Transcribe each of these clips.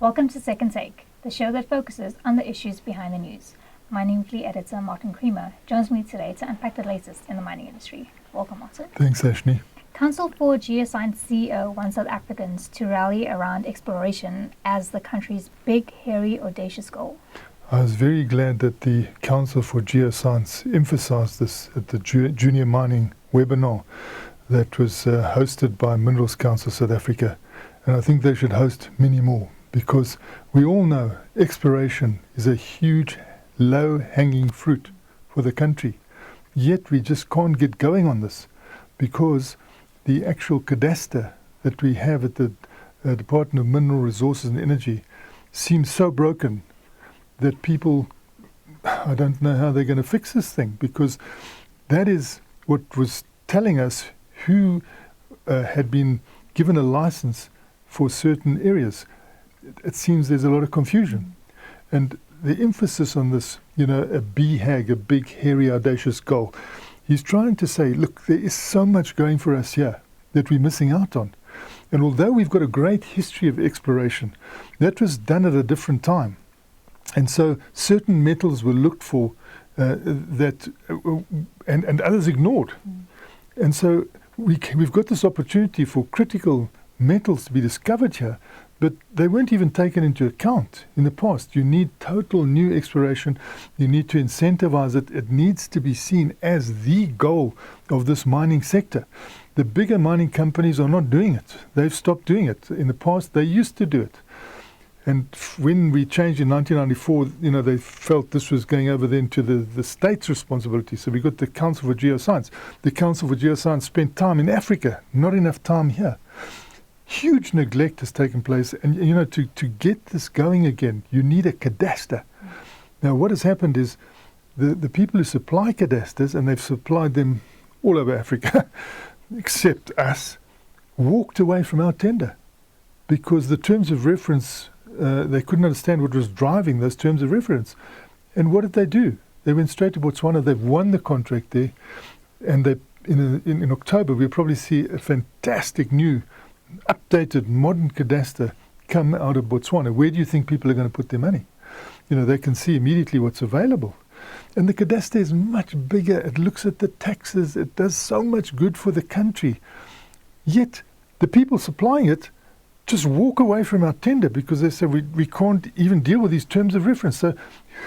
Welcome to Second Take, the show that focuses on the issues behind the news. Mining Weekly editor Martin Creamer joins me today to unpack the latest in the mining industry. Welcome, Martin. Thanks, Ashni. Council for Geoscience CEO wants South Africans to rally around exploration as the country's big, hairy, audacious goal. I was very glad that the Council for Geoscience emphasized this at the Junior Mining webinar that was hosted by Minerals Council South Africa. And I think they should host many more, because we all know exploration is a huge, low-hanging fruit for the country. Yet we just can't get going on this, because the actual cadastre that we have at the Department of Mineral Resources and Energy seems so broken that people, I don't know how they're going to fix this thing, because that is what was telling us who had been given a license for certain areas. It seems there's a lot of confusion. And the emphasis on this, a BHAG, a big, hairy, audacious goal, he's trying to say, look, there is so much going for us here that we're missing out on. And although we've got a great history of exploration, that was done at a different time. And so certain metals were looked for and others ignored. And so we've got this opportunity for critical metals to be discovered here, but they weren't even taken into account in the past. You need total new exploration. You need to incentivize it. It needs to be seen as the goal of this mining sector. The bigger mining companies are not doing it. They've stopped doing it. In the past, they used to do it. And when we changed in 1994, they felt this was going over then to the state's responsibility. So we got the Council for Geoscience. The Council for Geoscience spent time in Africa, not enough time here. Huge neglect has taken place. And, to get this going again, you need a cadastre. Now, what has happened is the people who supply cadastres, and they've supplied them all over Africa, except us, walked away from our tender because the terms of reference, they couldn't understand what was driving those terms of reference. And what did they do? They went straight to Botswana. They've won the contract there. And in October, we'll probably see a fantastic new, updated, modern cadastre come out of Botswana. Where do you think people are going to put their money? They can see immediately what's available. And the cadastre is much bigger. It looks at the taxes. It does so much good for the country. Yet the people supplying it just walk away from our tender because they say we can't even deal with these terms of reference. So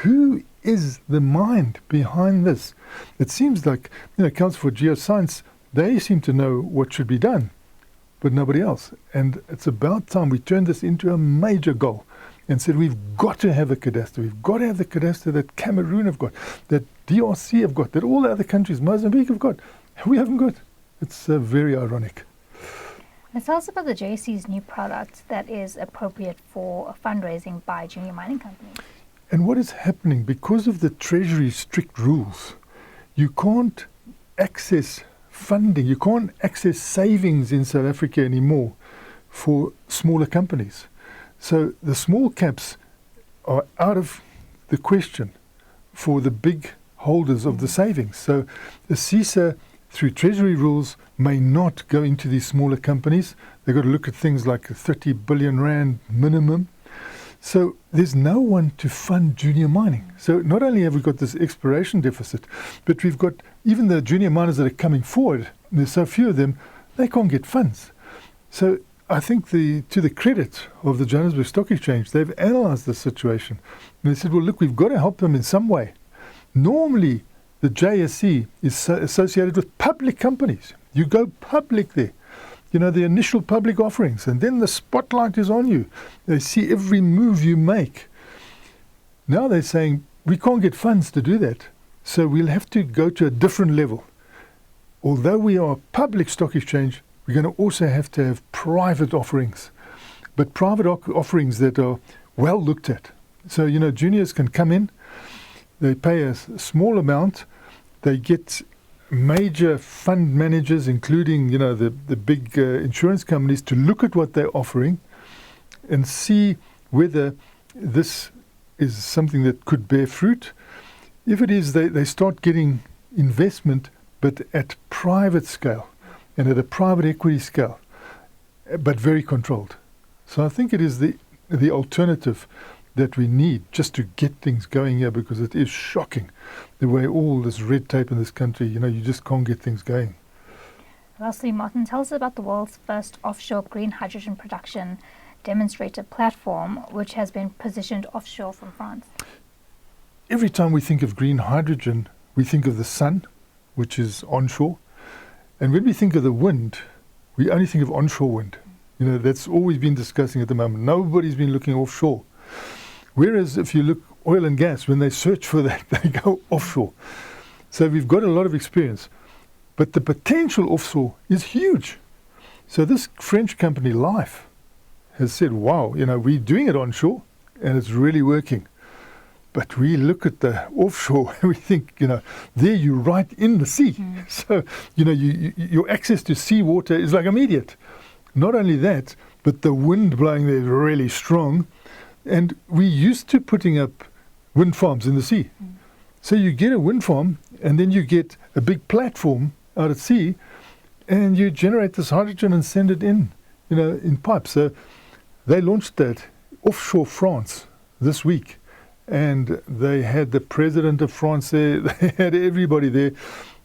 who is the mind behind this? It seems like, Council for Geoscience, they seem to know what should be done, but nobody else. And it's about time we turned this into a major goal and said we've got to have a cadastre. We've got to have the cadastre that Cameroon have got, that DRC have got, that all the other countries, Mozambique have got. We haven't got. It's very ironic. Now tell us about the JSE's new product that is appropriate for fundraising by junior mining companies. And what is happening, because of the Treasury's strict rules, you can't access funding, you can't access savings in South Africa anymore for smaller companies. So the small caps are out of the question for the big holders of the savings. So the CISA, through Treasury rules, may not go into these smaller companies. They've got to look at things like a 30 billion rand minimum. So there's no one to fund junior mining. So not only have we got this exploration deficit, but we've got even the junior miners that are coming forward, there's so few of them, they can't get funds. So I think to the credit of the Johannesburg Stock Exchange, they've analysed the situation. And they said, well, look, we've got to help them in some way. Normally, the JSE is associated with public companies. You go public there. The initial public offerings, and then the spotlight is on you. They see every move you make. Now they're saying, we can't get funds to do that, so we'll have to go to a different level. Although we are a public stock exchange, we're going to also have to have private offerings, but private offerings that are well looked at. So, juniors can come in, they pay a small amount, they get major fund managers, including, the big insurance companies, to look at what they're offering and see whether this is something that could bear fruit. If it is, they start getting investment, but at private scale and at a private equity scale, but very controlled. So I think it is the the alternative that we need just to get things going here, because it is shocking the way all this red tape in this country, you just can't get things going. Lastly, Martin, tell us about the world's first offshore green hydrogen production demonstrator platform, which has been positioned offshore from France. Every time we think of green hydrogen, we think of the sun, which is onshore. And when we think of the wind, we only think of onshore wind. That's all we've been discussing at the moment. Nobody's been looking offshore. Whereas if you look oil and gas, when they search for that, they go offshore. So we've got a lot of experience. But the potential offshore is huge. So this French company, Life, has said, wow, we're doing it onshore and it's really working. But we look at the offshore and we think, there you're right in the sea. So, your access to seawater is like immediate. Not only that, but the wind blowing there is really strong. And we're used to putting up wind farms in the sea. So you get a wind farm and then you get a big platform out at sea and you generate this hydrogen and send it in, in pipes. So they launched that offshore France this week. And they had the president of France there, they had everybody there,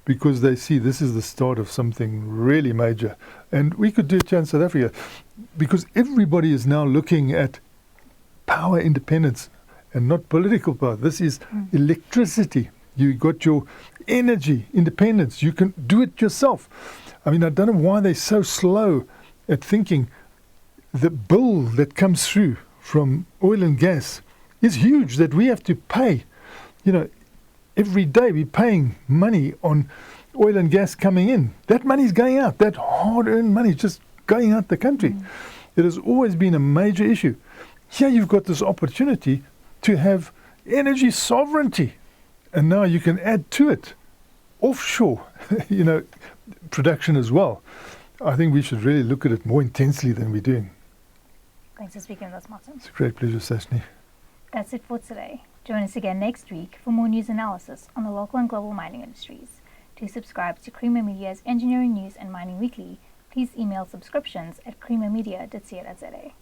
because they see this is the start of something really major. And we could do it here in South Africa, because everybody is now looking at power independence and not political power. This is electricity. You got your energy independence. You can do it yourself. I mean, I don't know why they're so slow at thinking the bill that comes through from oil and gas is huge, that we have to pay. Every day we're paying money on oil and gas coming in. That money's going out. That hard-earned money is just going out the country. It has always been a major issue. Here you've got this opportunity to have energy sovereignty. And now you can add to it offshore, production as well. I think we should really look at it more intensely than we're doing. Thanks for speaking with us, Martin. It's a great pleasure, Sashni. That's it for today. Join us again next week for more news analysis on the local and global mining industries. To subscribe to Creamer Media's Engineering News and Mining Weekly, please email subscriptions at creamermedia.co.za.